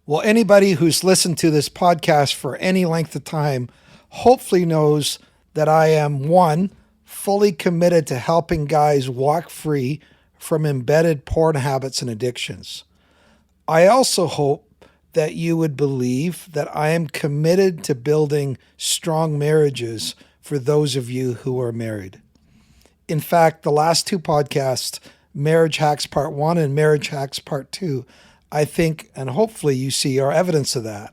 Well, anybody who's listened to this podcast for any length of time hopefully knows that I am, one, fully committed to helping guys walk free from embedded porn habits and addictions. I also hope that you would believe that I am committed to building strong marriages for those of you who are married. In fact, the last two podcasts, Marriage Hacks Part 1 and Marriage Hacks Part 2, I think, and hopefully you see, are evidence of that.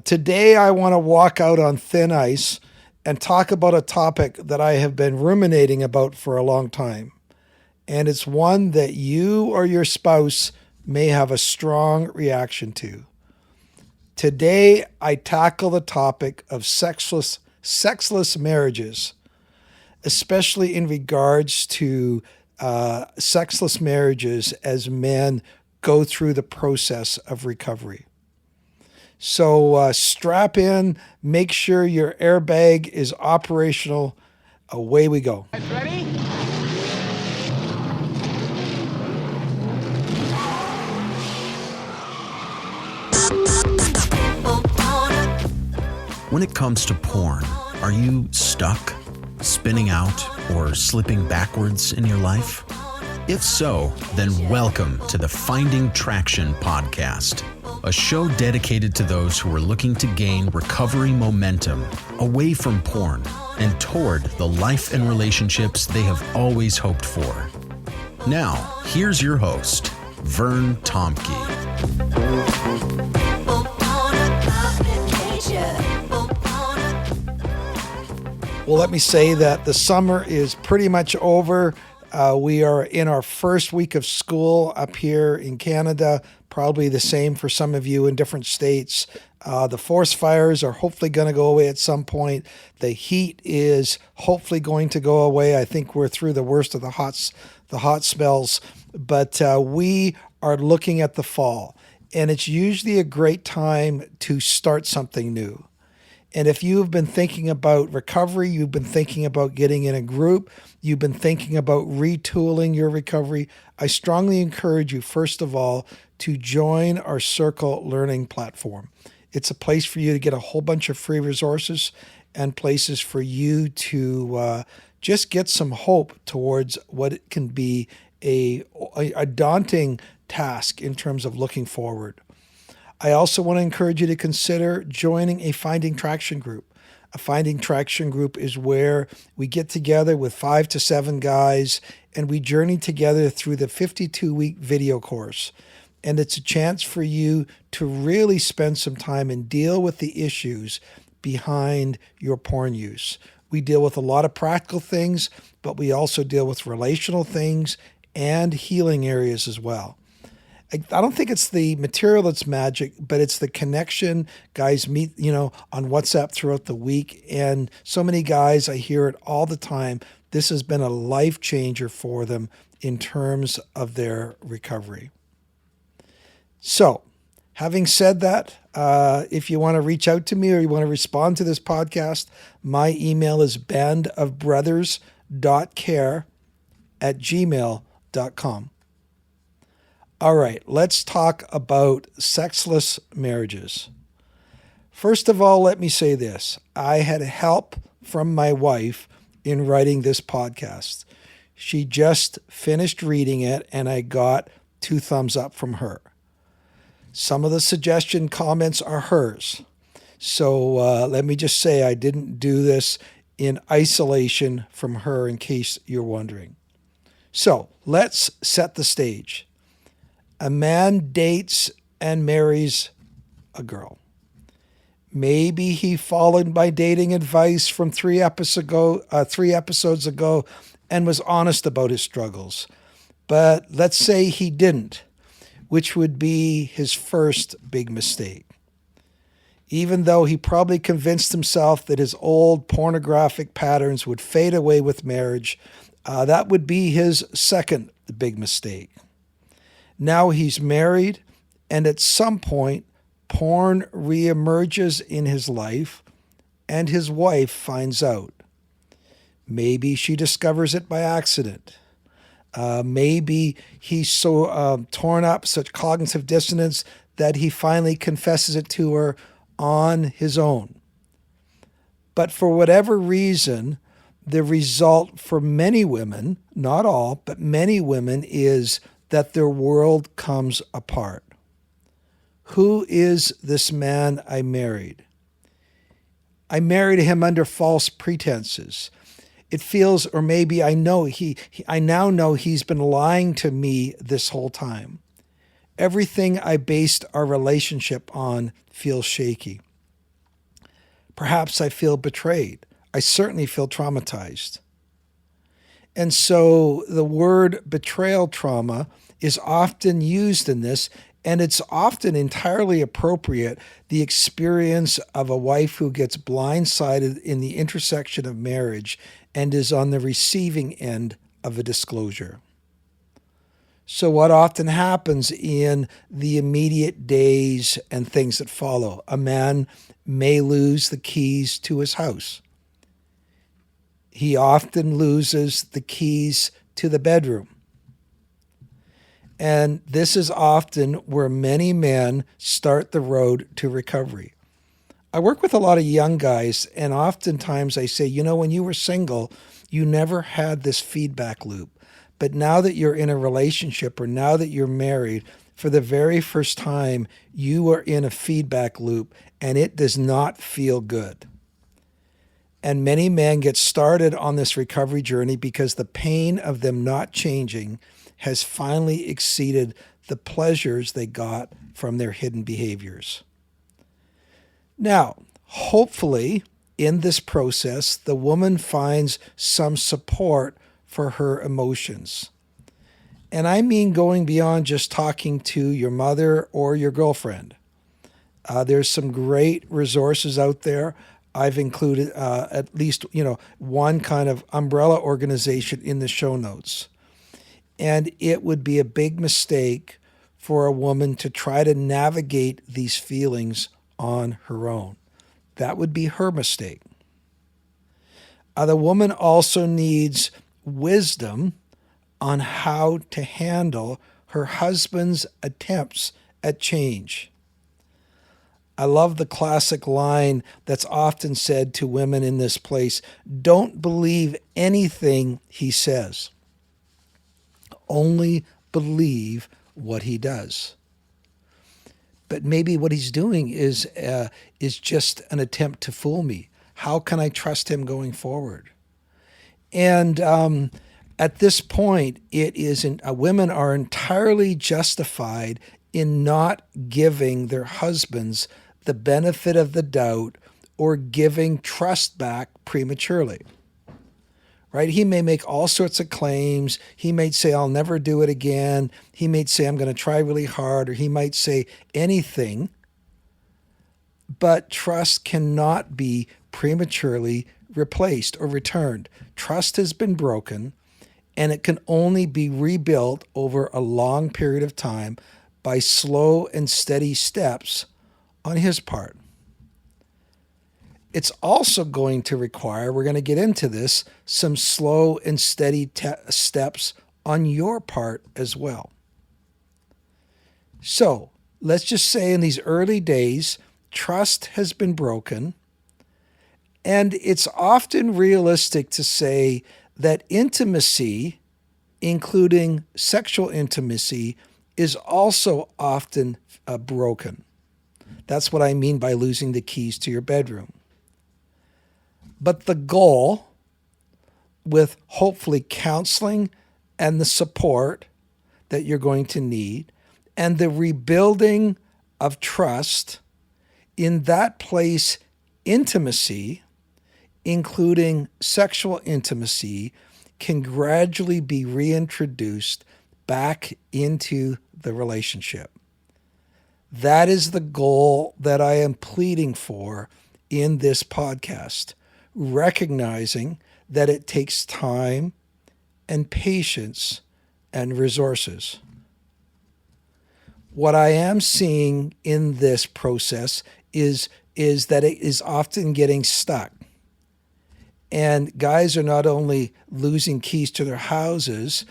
Today, I want to walk out on thin ice and talk about a topic that I have been ruminating about for a long time. And it's one that you or your spouse may have a strong reaction to. Today, I tackle the topic of sexless marriages, especially in regards to sexless marriages as men go through the process of recovery. So strap in, make sure your airbag is operational. Away we go. Ready? When it comes to porn, are you stuck, spinning out, or slipping backwards in your life? If so, then welcome to the Finding Traction podcast, a show dedicated to those who are looking to gain recovery momentum away from porn and toward the life and relationships they have always hoped for. Now, here's your host, Vern Tomke. Well, let me say that the summer is pretty much over. We are in our first week of school up here in Canada, probably the same for some of you in different states. The forest fires are hopefully going to go away at some point. The heat is hopefully going to go away. I think we're through the worst of the hot spells, but we are looking at the fall, and it's usually a great time to start something new. And if you've been thinking about recovery, you've been thinking about getting in a group, you've been thinking about retooling your recovery, I strongly encourage you, first of all, to join our Circle Learning platform. It's a place for you to get a whole bunch of free resources and places for you to just get some hope towards what it can be a daunting task in terms of looking forward. I also want to encourage you to consider joining a Finding Traction group. A Finding Traction group is where we get together with 5 to 7 guys and we journey together through the 52-week video course. And it's a chance for you to really spend some time and deal with the issues behind your porn use. We deal with a lot of practical things, but we also deal with relational things and healing areas as well. I don't think it's the material that's magic, but it's the connection. Guys meet, on WhatsApp throughout the week. And so many guys, I hear it all the time. This has been a life changer for them in terms of their recovery. So, having said that, if you want to reach out to me or you want to respond to this podcast, my email is bandofbrothers.care@gmail.com. All right, let's talk about sexless marriages. First of all, let me say this. I had help from my wife in writing this podcast. She just finished reading it, and I got 2 thumbs up from her. Some of the suggestion comments are hers. So let me just say I didn't do this in isolation from her, in case you're wondering. So let's set the stage. A man dates and marries a girl. Maybe he followed my dating advice from 3 episodes ago and was honest about his struggles. But let's say he didn't, which would be his first big mistake. Even though he probably convinced himself that his old pornographic patterns would fade away with marriage, that would be his second big mistake. Now he's married, and at some point, porn reemerges in his life, and his wife finds out. Maybe she discovers it by accident. Maybe he's so torn up, such cognitive dissonance, that he finally confesses it to her on his own. But for whatever reason, the result for many women, not all, but many women, is that their world comes apart. Who is this man I married? I married him under false pretenses. It feels, or maybe I know I now know he's been lying to me this whole time. Everything I based our relationship on feels shaky. Perhaps I feel betrayed. I certainly feel traumatized. And so the word betrayal trauma is often used in this, and it's often entirely appropriate, the experience of a wife who gets blindsided in the intersection of marriage and is on the receiving end of a disclosure. So what often happens in the immediate days and things that follow? A man may lose the keys to his house. He often loses the keys to the bedroom. And this is often where many men start the road to recovery. I work with a lot of young guys, and oftentimes I say, when you were single, you never had this feedback loop. But now that you're in a relationship, or now that you're married, for the very first time, you are in a feedback loop, and it does not feel good. And many men get started on this recovery journey because the pain of them not changing has finally exceeded the pleasures they got from their hidden behaviors. Now, hopefully, in this process, the woman finds some support for her emotions. And I mean going beyond just talking to your mother or your girlfriend. There's some great resources out there. I've included at least, one kind of umbrella organization in the show notes. And it would be a big mistake for a woman to try to navigate these feelings on her own. That would be her mistake. The woman also needs wisdom on how to handle her husband's attempts at change. I love the classic line that's often said to women in this place: don't believe anything he says. Only believe what he does. But maybe what he's doing is just an attempt to fool me. How can I trust him going forward? And at this point, women are entirely justified in not giving their husbands the benefit of the doubt or giving trust back prematurely. Right? He may make all sorts of claims. He might say, I'll never do it again. He might say, I'm going to try really hard, or he might say anything. But trust cannot be prematurely replaced or returned. Trust has been broken, and it can only be rebuilt over a long period of time by slow and steady steps on his part. It's also going to require, we're going to get into this, some slow and steady steps on your part as well. So let's just say in these early days, trust has been broken, and it's often realistic to say that intimacy, including sexual intimacy, is also often broken. That's what I mean by losing the keys to your bedroom. But the goal, with hopefully counseling and the support that you're going to need, and the rebuilding of trust, in that place, intimacy, including sexual intimacy, can gradually be reintroduced back into the relationship. That is the goal that I am pleading for in this podcast, recognizing that it takes time and patience and resources. What I am seeing in this process is that it is often getting stuck. And guys are not only losing keys to their houses,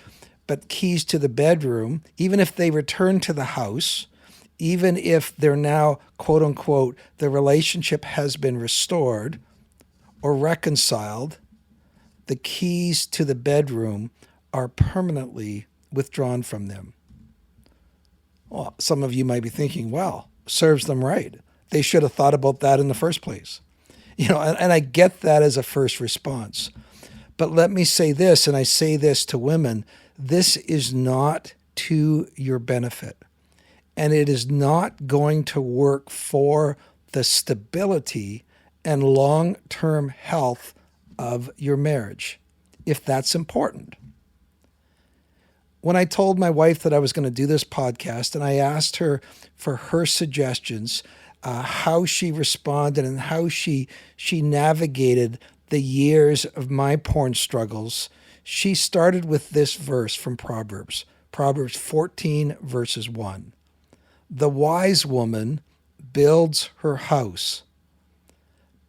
but keys to the bedroom. Even if they return to the house, even if they're now, quote unquote, the relationship has been restored or reconciled, the keys to the bedroom are permanently withdrawn from them. Well, some of you might be thinking, well, serves them right. They should have thought about that in the first place. And I get that as a first response. But let me say this, and I say this to women, this is not to your benefit. And it is not going to work for the stability and long-term health of your marriage, if that's important. When I told my wife that I was going to do this podcast, and I asked her for her suggestions, how she responded and how she navigated the years of my porn struggles, she started with this verse from Proverbs 14, verses 1. The wise woman builds her house,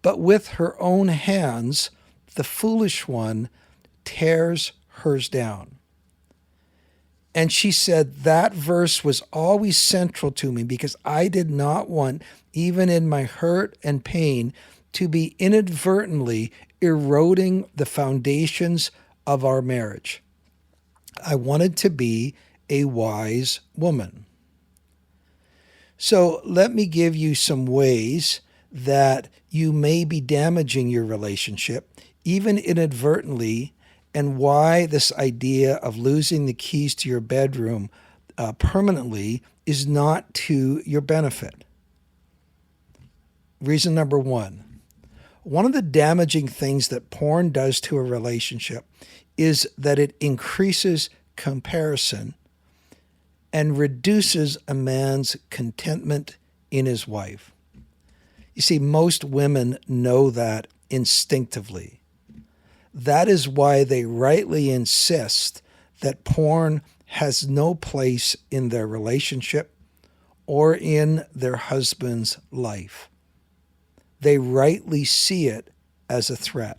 but with her own hands, the foolish one tears hers down. And she said that verse was always central to me because I did not want, even in my hurt and pain, to be inadvertently eroding the foundations of our marriage. I wanted to be a wise woman. So let me give you some ways that you may be damaging your relationship, even inadvertently, and why this idea of losing the keys to your bedroom permanently is not to your benefit. Reason number one of the damaging things that porn does to a relationship is that it increases comparison and reduces a man's contentment in his wife. You see, most women know that instinctively. That is why they rightly insist that porn has no place in their relationship or in their husband's life. They rightly see it as a threat.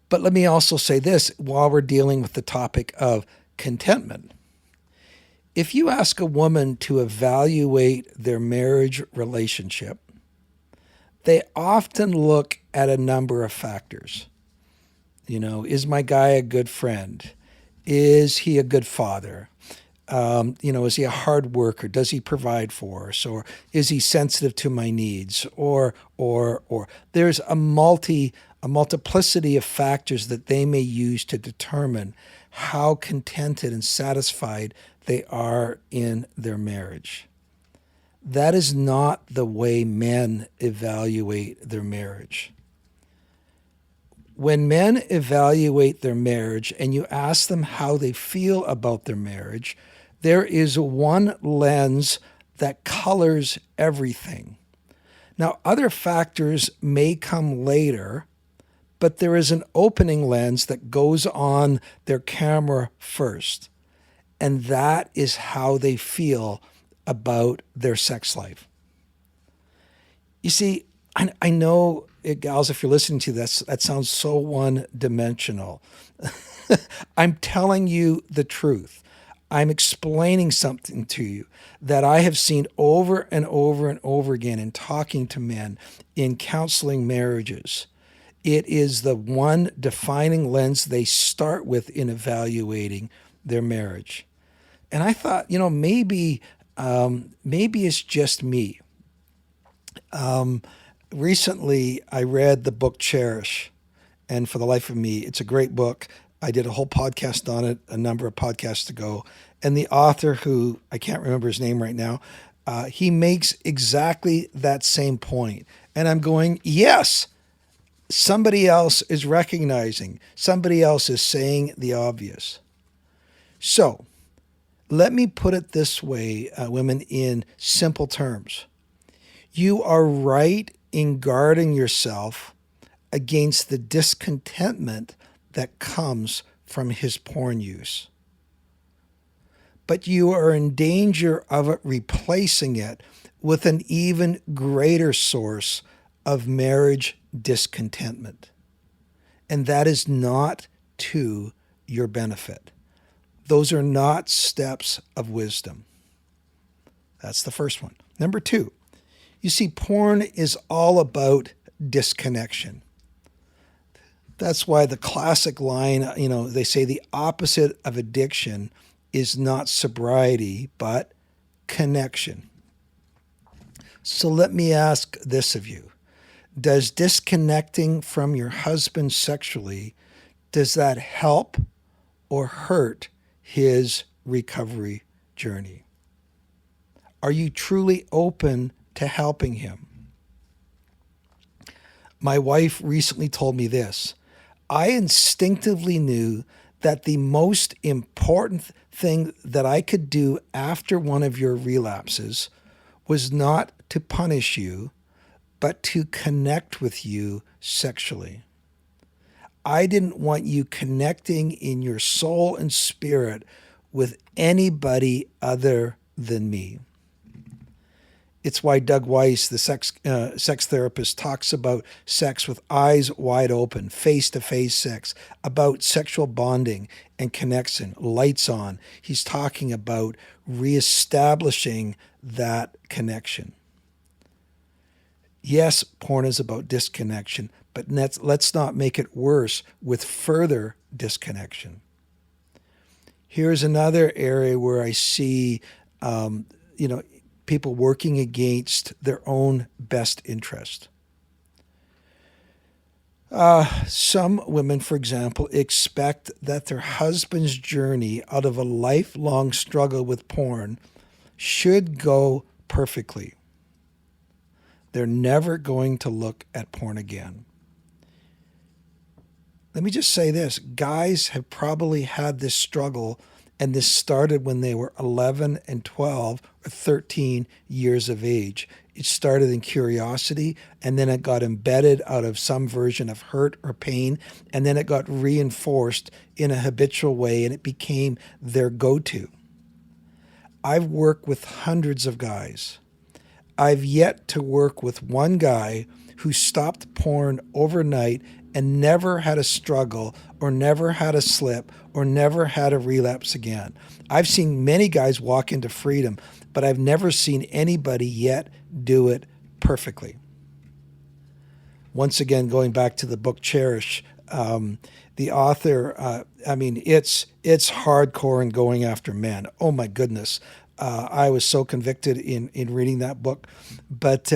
But let me also say this while we're dealing with the topic of contentment. If you ask a woman to evaluate their marriage relationship, they often look at a number of factors. Is my guy a good friend? Is he a good father? Is he a hard worker? Does he provide for us? Or is he sensitive to my needs? Or there's a multiplicity of factors that they may use to determine how contented and satisfied they are in their marriage. That is not the way men evaluate their marriage. When men evaluate their marriage and you ask them how they feel about their marriage, there is one lens that colors everything. Now, other factors may come later, but there is an opening lens that goes on their camera first. And that is how they feel about their sex life. You see, I know, gals, if you're listening to this, that sounds so one-dimensional. I'm telling you the truth. I'm explaining something to you that I have seen over and over and over again in talking to men, in counseling marriages. It is the one defining lens they start with in evaluating their marriage. And I thought, maybe it's just me. Recently, I read the book Cherish, and for the life of me, it's a great book. I did a whole podcast on it a number of podcasts ago, and the author, who I can't remember his name right now, he makes exactly that same point. And I'm going, yes, somebody else is recognizing, somebody else is saying the obvious. So, let me put it this way, women, in simple terms. You are right in guarding yourself against the discontentment that comes from his porn use. But you are in danger of it replacing it with an even greater source of marriage discontentment. And that is not to your benefit. Those are not steps of wisdom. That's the first one. Number two, you see, porn is all about disconnection. That's why the classic line, they say the opposite of addiction is not sobriety, but connection. So let me ask this of you. Does disconnecting from your husband sexually, does that help or hurt his recovery journey? Are you truly open to helping him? My wife recently told me this. I instinctively knew that the most important thing that I could do after one of your relapses was not to punish you, but to connect with you sexually. I didn't want you connecting in your soul and spirit with anybody other than me. It's why Doug Weiss, the sex therapist, talks about sex with eyes wide open, face-to-face sex, about sexual bonding and connection, lights on. He's talking about reestablishing that connection. Yes, porn is about disconnection, but let's not make it worse with further disconnection. Here's another area where I see, people working against their own best interest. Some women, for example, expect that their husband's journey out of a lifelong struggle with porn should go perfectly. They're never going to look at porn again. Let me just say this. Guys have probably had this struggle, and this started when they were 11 and 12 or 13 years of age. It started in curiosity, and then it got embedded out of some version of hurt or pain, and then it got reinforced in a habitual way, and it became their go-to. I've worked with hundreds of guys. I've yet to work with one guy who stopped porn overnight and never had a struggle or never had a slip or never had a relapse again. I've seen many guys walk into freedom, but I've never seen anybody yet do it perfectly. Once again, going back to the book Cherish, the author, it's hardcore in going after men. Oh my goodness. I was so convicted in reading that book, but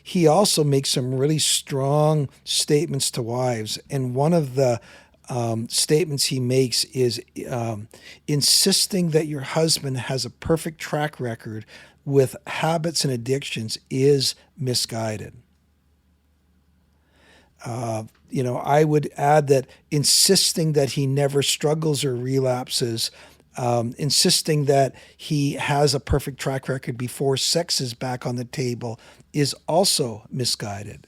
he also makes some really strong statements to wives. And one of the statements he makes is insisting that your husband has a perfect track record with habits and addictions is misguided. I would add that insisting that he never struggles or relapses, insisting that he has a perfect track record before sex is back on the table is also misguided.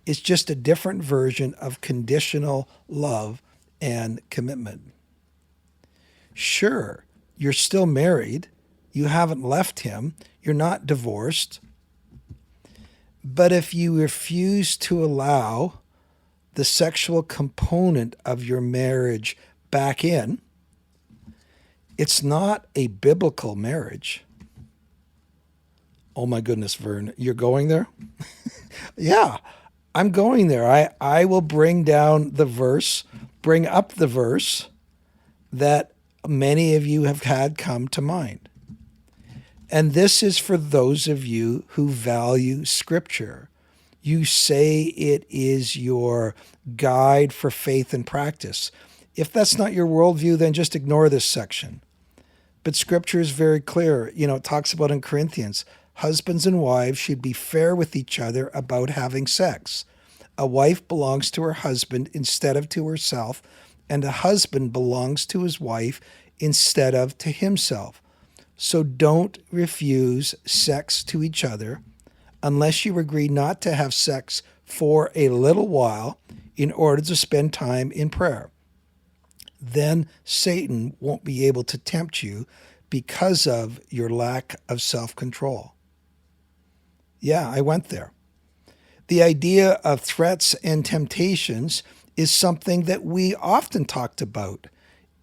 It's just a different version of conditional love and commitment. Sure, you're still married. You haven't left him. You're not divorced. But if you refuse to allow the sexual component of your marriage back in, it's not a biblical marriage. Oh my goodness, Vern, you're going there? Yeah, I'm going there. I will bring up the verse that many of you have had come to mind. And this is for those of you who value Scripture. You say it is your guide for faith and practice. If that's not your worldview, then just ignore this section. But Scripture is very clear. It talks about in Corinthians, husbands and wives should be fair with each other about having sex. A wife belongs to her husband instead of to herself, and a husband belongs to his wife instead of to himself. So don't refuse sex to each other unless you agree not to have sex for a little while in order to spend time in prayer. Then Satan won't be able to tempt you because of your lack of self-control. Yeah, I went there. The idea of threats and temptations is something that we often talked about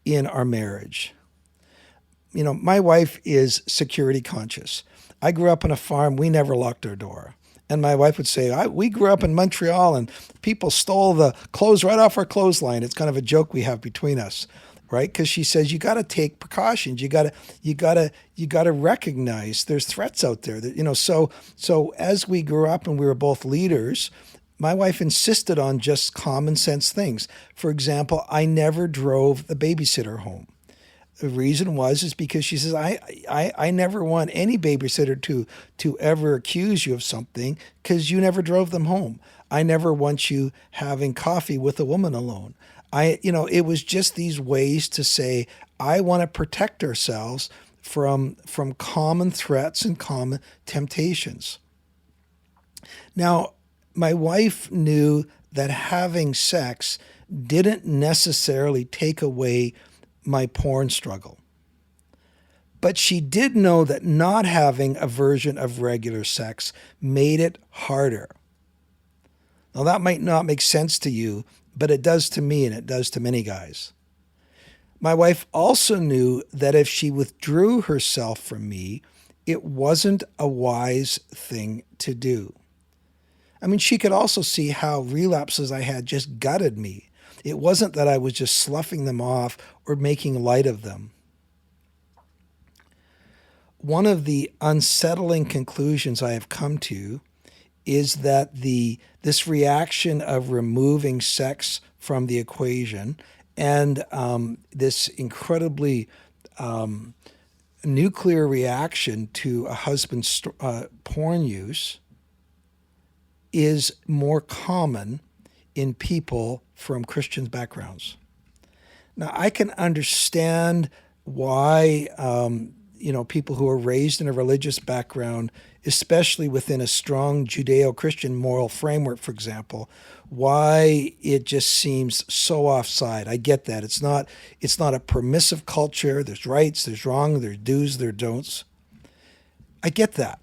in our marriage. my wife is security conscious. I grew up on a farm. We never locked our door. And my wife would say, we grew up in Montreal and people stole the clothes right off our clothesline. It's kind of a joke we have between us, right? Because she says, you got to take precautions. You got to recognize there's threats out there that, so as we grew up and we were both leaders, my wife insisted on just common sense things. For example, I never drove the babysitter home. The reason is because she says, I never want any babysitter to ever accuse you of something because you never drove them home. I never want you having coffee with a woman alone. It was just these ways to say, I want to protect ourselves from common threats and common temptations. Now, my wife knew that having sex didn't necessarily take away my porn struggle. But she did know that not having a version of regular sex made it harder. Now, that might not make sense to you, but it does to me and it does to many guys. My wife also knew that if she withdrew herself from me, it wasn't a wise thing to do. I mean, she could also see how relapses I had just gutted me. It wasn't that I was just sloughing them off or making light of them. One of the unsettling conclusions I have come to is that this reaction of removing sex from the equation and this incredibly nuclear reaction to a husband's porn use is more common in people from Christian backgrounds. Now, I can understand why, people who are raised in a religious background, especially within a strong Judeo-Christian moral framework, for example, why it just seems so offside. I get that. It's not a permissive culture. There's rights, there's wrong, there's do's, there's don'ts. I get that.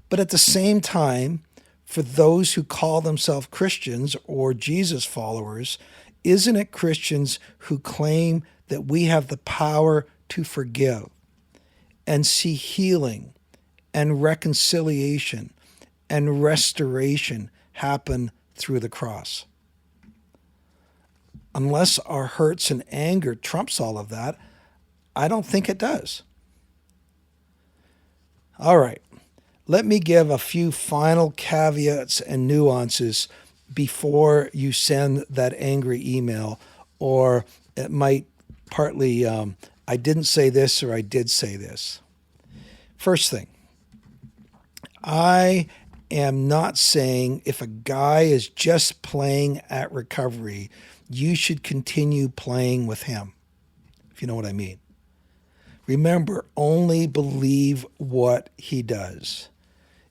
But at the same time, for those who call themselves Christians or Jesus followers, isn't it Christians who claim that we have the power to forgive and see healing and reconciliation and restoration happen through the cross? Unless our hurts and anger trumps all of that, I don't think it does. All right. Let me give a few final caveats and nuances before you send that angry email, or it might partly, I didn't say this or I did say this. First thing, I am not saying if a guy is just playing at recovery, you should continue playing with him, if you know what I mean. Remember, only believe what he does.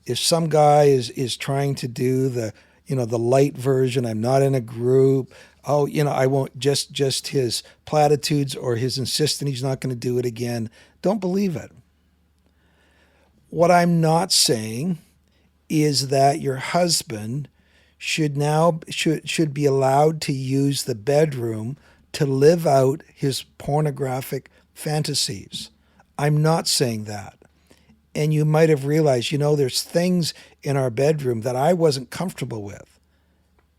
If some guy is trying to do the light version, I'm not in a group, I won't, just his platitudes or his insisting he's not going to do it again, don't believe it. What I'm not saying is that your husband should be allowed to use the bedroom to live out his pornographic fantasies. I'm not saying that. And you might have realized, there's things in our bedroom that I wasn't comfortable with.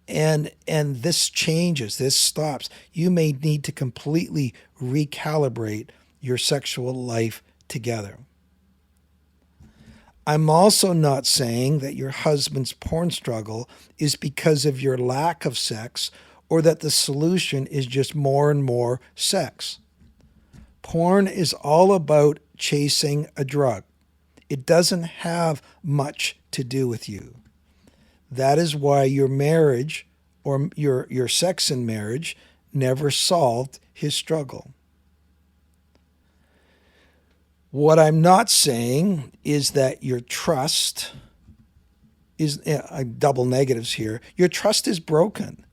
And this changes, this stops. You may need to completely recalibrate your sexual life together. I'm also not saying that your husband's porn struggle is because of your lack of sex or that the solution is just more and more sex. Porn is all about chasing a drug. It doesn't have much to do with you. That is why your marriage or your sex in marriage never solved his struggle. What I'm not saying is that your trust is, double negatives here, your trust is broken.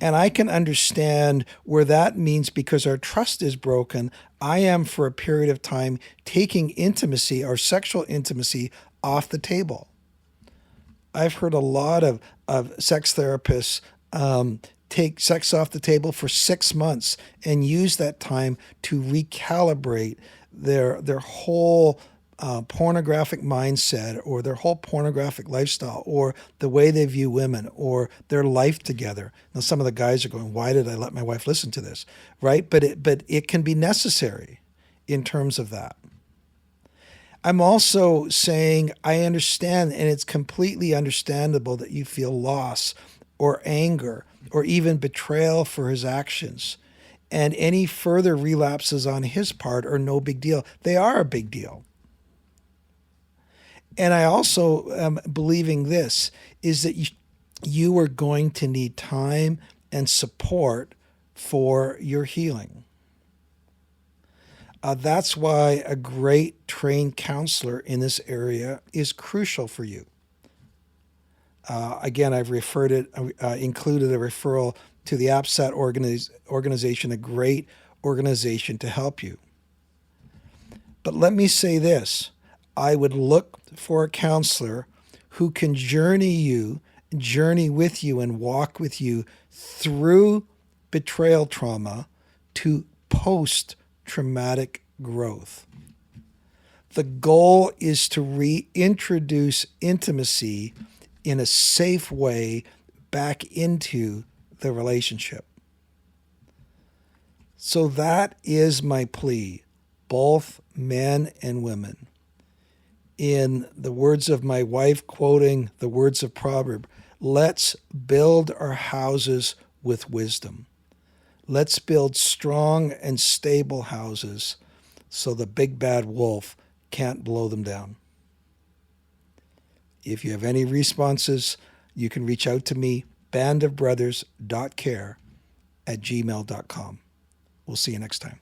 And I can understand where that means because our trust is broken, I am for a period of time taking intimacy or sexual intimacy off the table. I've heard a lot of sex therapists take sex off the table for 6 months and use that time to recalibrate their whole pornographic mindset, or their whole pornographic lifestyle, or the way they view women, or their life together. Now, some of the guys are going, "Why did I let my wife listen to this?" Right? But it can be necessary in terms of that. I'm also saying I understand, and it's completely understandable that you feel loss or anger or even betrayal for his actions. And any further relapses on his part are no big deal. They are a big deal. And I also am believing this, is that you are going to need time and support for your healing. That's why a great trained counselor in this area is crucial for you. Again, I've included a referral to the APSAT organization, a great organization to help you. But let me say this. I would look for a counselor who can journey with you and walk with you through betrayal trauma to post-traumatic growth. The goal is to reintroduce intimacy in a safe way back into the relationship. So that is my plea, both men and women. In the words of my wife, quoting the words of Proverb, let's build our houses with wisdom. Let's build strong and stable houses so the big bad wolf can't blow them down. If you have any responses, you can reach out to me, bandofbrothers.care@gmail.com. We'll see you next time.